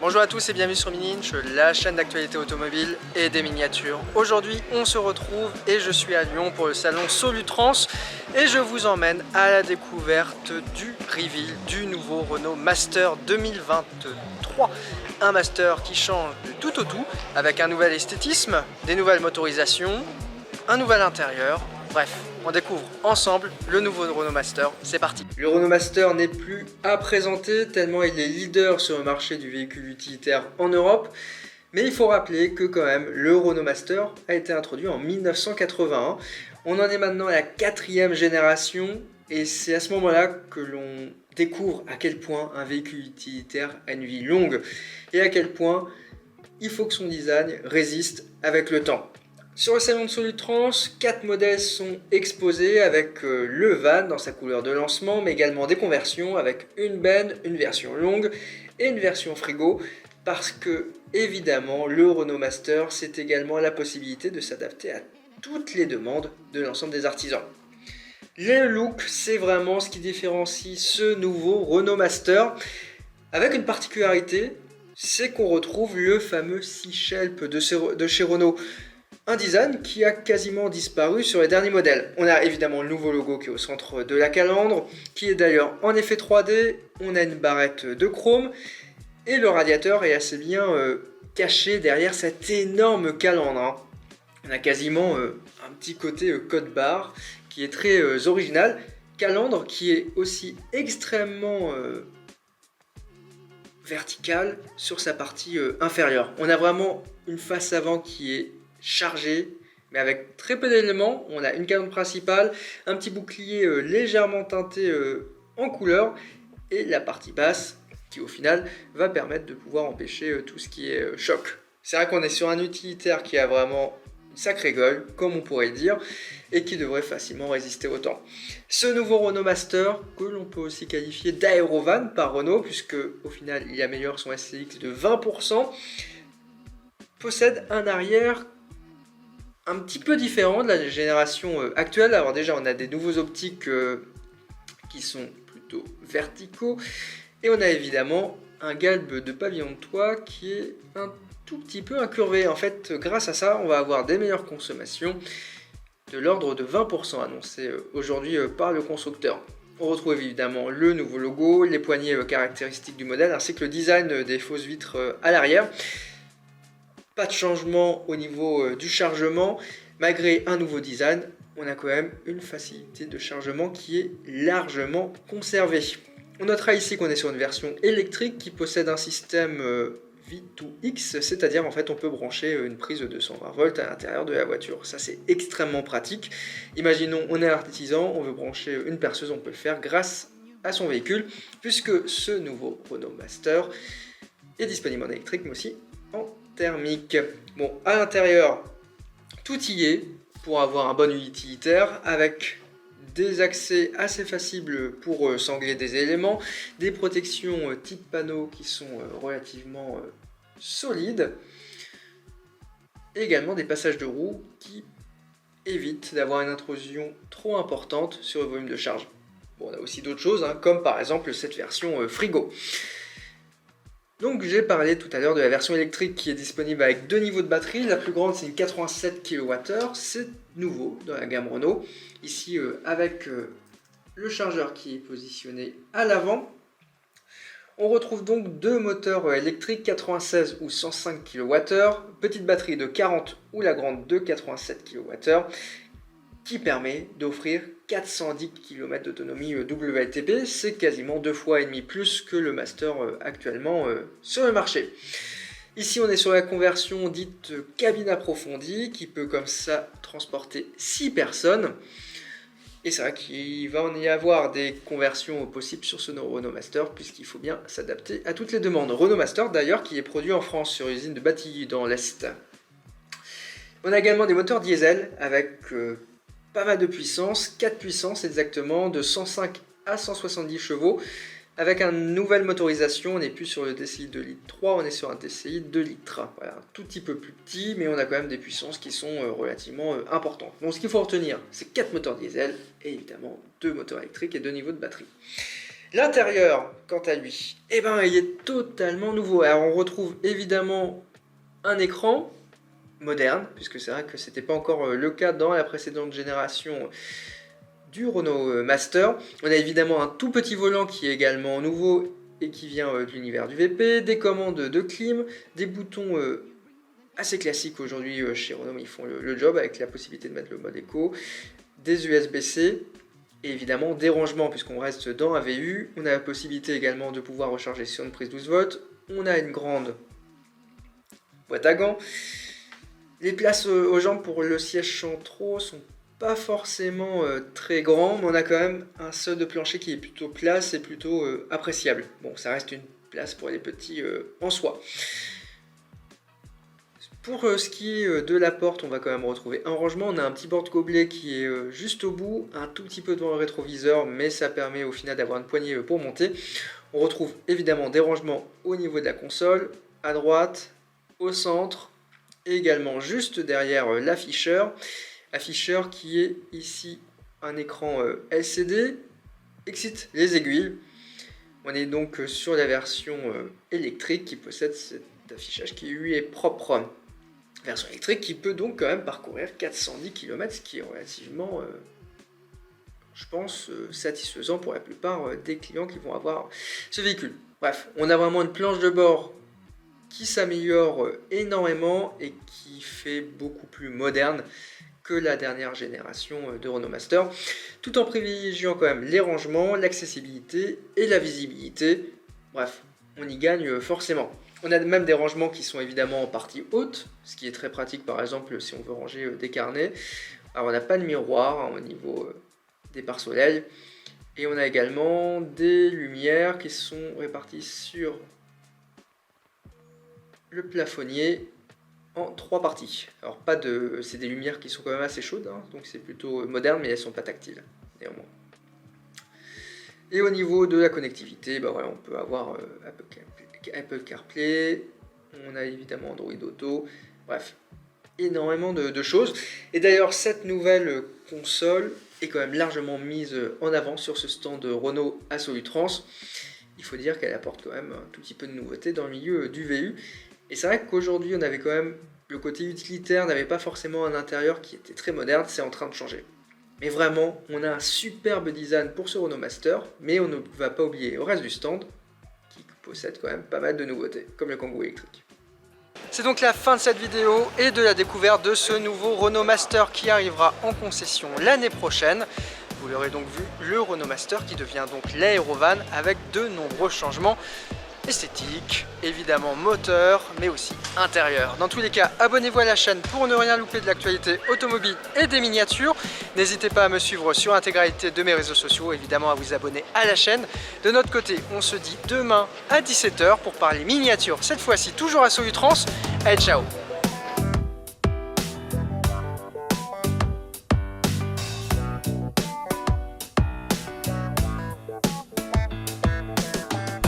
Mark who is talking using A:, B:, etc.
A: Bonjour à tous et bienvenue sur Mini-Inch, la chaîne d'actualité automobile et des miniatures. Aujourd'hui on se retrouve et je suis à Lyon pour le salon Solutrans et je vous emmène à la découverte du reveal du nouveau Renault Master 2023. Un Master qui change de tout au tout avec un nouvel esthétisme, des nouvelles motorisations, un nouvel intérieur. Bref, on découvre ensemble le nouveau Renault Master, c'est parti. Le Renault Master n'est plus à présenter tellement il est leader sur le marché du véhicule utilitaire en Europe. Mais il faut rappeler que quand même le Renault Master a été introduit en 1981. On en est maintenant à la 4e génération et c'est à ce moment-là que l'on découvre à quel point un véhicule utilitaire a une vie longue et à quel point il faut que son design résiste avec le temps. Sur le salon de Solutrans, 4 modèles sont exposés avec le van dans sa couleur de lancement, mais également des conversions avec une benne, une version longue et une version frigo, parce que évidemment le Renault Master c'est également la possibilité de s'adapter à toutes les demandes de l'ensemble des artisans. Le look, c'est vraiment ce qui différencie ce nouveau Renault Master, avec une particularité, c'est qu'on retrouve le fameux Sea-Shelp de chez Renault. Un design qui a quasiment disparu sur les derniers modèles. On a évidemment le nouveau logo qui est au centre de la calandre, qui est d'ailleurs en effet 3D. On a une barrette de chrome et le radiateur est assez bien caché derrière cette énorme calandre. On a quasiment un petit côté code barre qui est très original. Calandre qui est aussi extrêmement verticale sur sa partie inférieure. On a vraiment une face avant qui est chargé, mais avec très peu d'éléments. On a une calandre principale, un petit bouclier légèrement teinté en couleur et la partie basse qui au final va permettre de pouvoir empêcher tout ce qui est choc. C'est vrai qu'on est sur un utilitaire qui a vraiment une sacrée gueule, comme on pourrait le dire, et qui devrait facilement résister au temps. Ce nouveau Renault Master, que l'on peut aussi qualifier d'aérovan par Renault, puisque au final il améliore son SCX de 20%, possède un arrière un petit peu différent de la génération actuelle. Alors déjà on a des nouveaux optiques qui sont plutôt verticaux et on a évidemment un galbe de pavillon de toit qui est un tout petit peu incurvé. En fait grâce à ça on va avoir des meilleures consommations de l'ordre de 20% annoncé aujourd'hui par le constructeur. On retrouve évidemment le nouveau logo, les poignées caractéristiques du modèle ainsi que le design des fausses vitres à l'arrière. Pas de changement au niveau du chargement, malgré un nouveau design, on a quand même une facilité de chargement qui est largement conservée. On notera ici qu'on est sur une version électrique qui possède un système V2X, c'est-à-dire en fait on peut brancher une prise de 220 volts à l'intérieur de la voiture. Ça c'est extrêmement pratique. Imaginons on est artisan, on veut brancher une perceuse, on peut le faire grâce à son véhicule, puisque ce nouveau Renault Master est disponible en électrique mais aussi en thermique. Bon, à l'intérieur, tout y est pour avoir un bon utilitaire avec des accès assez faciles pour sangler des éléments, des protections type panneau qui sont relativement solides, et également des passages de roues qui évitent d'avoir une intrusion trop importante sur le volume de charge. Bon, on a aussi d'autres choses, comme par exemple cette version frigo. Donc j'ai parlé tout à l'heure de la version électrique qui est disponible avec 2 niveaux de batterie. La plus grande c'est une 87 kWh, c'est nouveau dans la gamme Renault. Ici avec le chargeur qui est positionné à l'avant. On retrouve donc 2 moteurs électriques 96 ou 105 kWh, petite batterie de 40 ou la grande de 87 kWh qui permet d'offrir 410 km d'autonomie WLTP, c'est quasiment 2,5 fois plus que le Master actuellement sur le marché. Ici on est sur la conversion dite cabine approfondie qui peut comme ça transporter 6 personnes. Et c'est vrai qu'il va en y avoir des conversions possibles sur ce Renault Master puisqu'il faut bien s'adapter à toutes les demandes. Renault Master d'ailleurs qui est produit en France sur l'usine de Batilly dans l'Est. On a également des moteurs diesel avec pas mal de puissance, 4 puissances exactement, de 105 à 170 chevaux, avec une nouvelle motorisation. On n'est plus sur le TCI 2 litres 3, on est sur un TCI 2 litres. Voilà, un tout petit peu plus petit, mais on a quand même des puissances qui sont relativement importantes. Donc ce qu'il faut retenir, c'est 4 moteurs diesel, et évidemment 2 moteurs électriques et 2 niveaux de batterie. L'intérieur, quant à lui, eh ben, il est totalement nouveau. Alors on retrouve évidemment un écran moderne, puisque c'est vrai que c'était pas encore le cas dans la précédente génération du Renault Master. On a évidemment un tout petit volant qui est également nouveau et qui vient de l'univers du VP, des commandes de clim, des boutons assez classiques aujourd'hui chez Renault, mais ils font le job avec la possibilité de mettre le mode éco, des USB-C, et évidemment des rangements puisqu'on reste dans un VU. On a la possibilité également de pouvoir recharger sur une prise 12 volts. On a une grande boîte à gants. Les places aux jambes pour le siège centraux sont pas forcément très grands, mais on a quand même un sol de plancher qui est plutôt place et plutôt appréciable. Bon, ça reste une place pour les petits en soi. Pour ce qui est de la porte, on va quand même retrouver un rangement. On a un petit porte-gobelet qui est juste au bout, un tout petit peu devant le rétroviseur, mais ça permet au final d'avoir une poignée pour monter. On retrouve évidemment des rangements au niveau de la console, à droite, au centre, et également juste derrière l'afficheur. Afficheur qui est ici un écran LCD, excite les aiguilles. On est donc sur la version électrique qui possède cet affichage qui lui est propre. Version électrique qui peut donc quand même parcourir 410 km, ce qui est relativement, je pense, satisfaisant pour la plupart des clients qui vont avoir ce véhicule. Bref, on a vraiment une planche de bord qui s'améliore énormément et qui fait beaucoup plus moderne que la dernière génération de Renault Master, tout en privilégiant quand même les rangements, l'accessibilité et la visibilité. Bref, on y gagne forcément. On a même des rangements qui sont évidemment en partie haute, ce qui est très pratique par exemple si on veut ranger des carnets. Alors on n'a pas de miroir au niveau des pare-soleil. Et on a également des lumières qui sont réparties sur le plafonnier en 3 parties. Alors c'est des lumières qui sont quand même assez chaudes, hein, donc c'est plutôt moderne, mais elles ne sont pas tactiles néanmoins. Et au niveau de la connectivité, bah voilà, on peut avoir Apple CarPlay, on a évidemment Android Auto, bref, énormément de choses. Et d'ailleurs, cette nouvelle console est quand même largement mise en avant sur ce stand de Renault à Solutrans. Il faut dire qu'elle apporte quand même un tout petit peu de nouveauté dans le milieu du VU. Et c'est vrai qu'aujourd'hui, on avait quand même le côté utilitaire, n'avait pas forcément un intérieur qui était très moderne, c'est en train de changer. Mais vraiment, on a un superbe design pour ce Renault Master, mais on ne va pas oublier le reste du stand, qui possède quand même pas mal de nouveautés, comme le Kangoo électrique. C'est donc la fin de cette vidéo et de la découverte de ce nouveau Renault Master qui arrivera en concession l'année prochaine. Vous l'aurez donc vu, le Renault Master qui devient donc l'aérovan avec de nombreux changements esthétiques, évidemment moteur, mais aussi intérieur. Dans tous les cas, abonnez-vous à la chaîne pour ne rien louper de l'actualité automobile et des miniatures. N'hésitez pas à me suivre sur l'intégralité de mes réseaux sociaux, évidemment à vous abonner à la chaîne. De notre côté, on se dit demain à 17 h pour parler miniatures, cette fois-ci toujours à Solutrans. Allez, ciao!